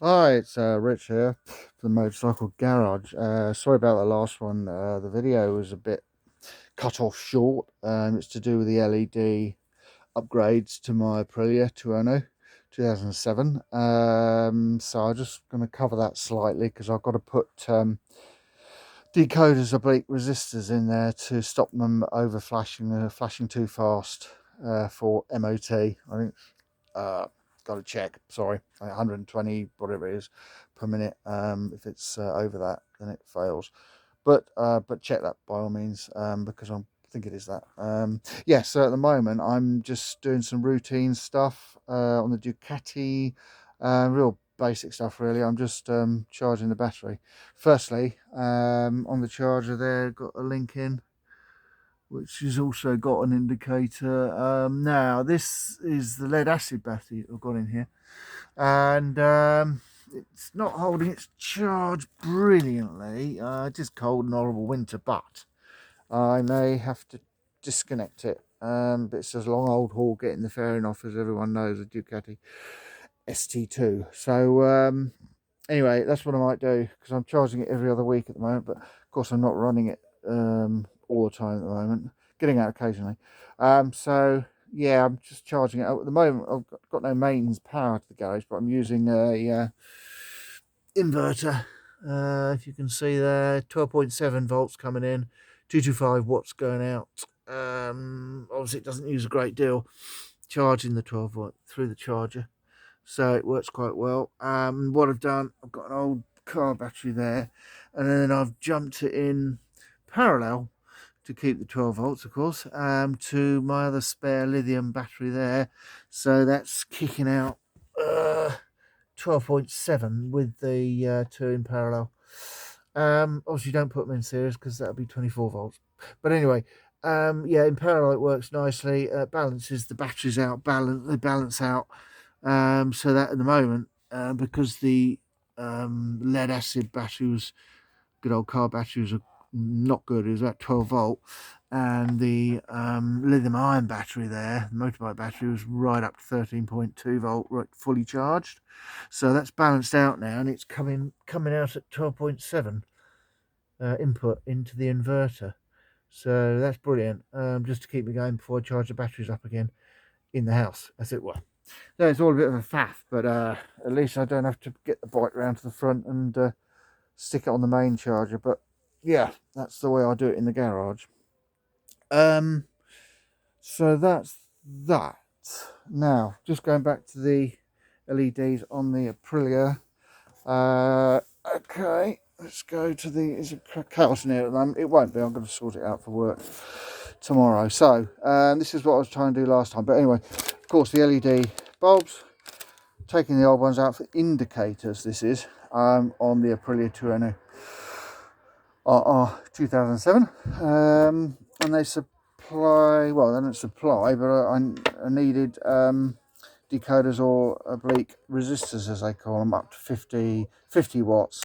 Hi, it's Rich here from the Motorcycle Garage. Sorry about the last one. The video was a bit cut off short. It's to do with the LED upgrades to my Aprilia Tuono 2007. So I'm just going to cover that slightly because I've got to put decoders oblique resistors in there to stop them over flashing too fast for MOT. I think uh, got to check. Sorry, 120 whatever it is per minute. If it's over that, then it fails. But check that by all means, because I think it is that. Yeah. So at the moment, I'm just doing some routine stuff on the Ducati, real basic stuff really. I'm just charging the battery. Firstly, on the charger there, got a link in which has also got an indicator. Now, this is the lead acid battery I've got in here, and it's not holding its charge brilliantly. Just cold and horrible winter, but I may have to disconnect it. But it's a long old haul getting the fairing off, as everyone knows, a Ducati ST2. So anyway, that's what I might do because I'm charging it every other week at the moment. But of course, I'm not running it all the time at the moment. Getting out occasionally. So yeah, I'm just charging it. At the moment, I've got no mains power to the garage, but I'm using a inverter. If you can see there, 12.7 volts coming in, 225 watts going out. Obviously, it doesn't use a great deal charging the 12 volt through the charger, so it works quite well. What I've done, I've got an old car battery there, and then I've jumped it in parallel to keep the 12 volts, of course, to my other spare lithium battery there. So that's kicking out 12.7 with the two in parallel. Obviously, don't put them in series because that'll be 24 volts. But anyway, yeah, in parallel it works nicely. Balances the batteries out. They balance out. So that at the moment, because the lead acid battery was good old car battery was not good. It was about 12 volt, and the lithium ion battery there, the motorbike battery, was right up to 13.2 volt, right fully charged. So that's balanced out now, and it's coming out at 12.7 input into the inverter. So that's brilliant. Just to keep me going before I charge the batteries up again in the house, as it were. So it's all a bit of a faff, but at least I don't have to get the bike round to the front and stick it on the main charger. But yeah, that's the way I do it in the garage. Um, so that's that. Now, just going back to the LEDs on the Aprilia. Okay, let's go to the. Is it chaos in here at the moment? It won't be. I'm going to sort it out for work tomorrow. So this is what I was trying to do last time. But anyway, of course, the LED bulbs. Taking the old ones out for indicators. This is on the Aprilia Tuono RR 2007, and they supply. Well, they don't supply, but I needed decoders or oblique resistors, as they call them, up to 50 watts.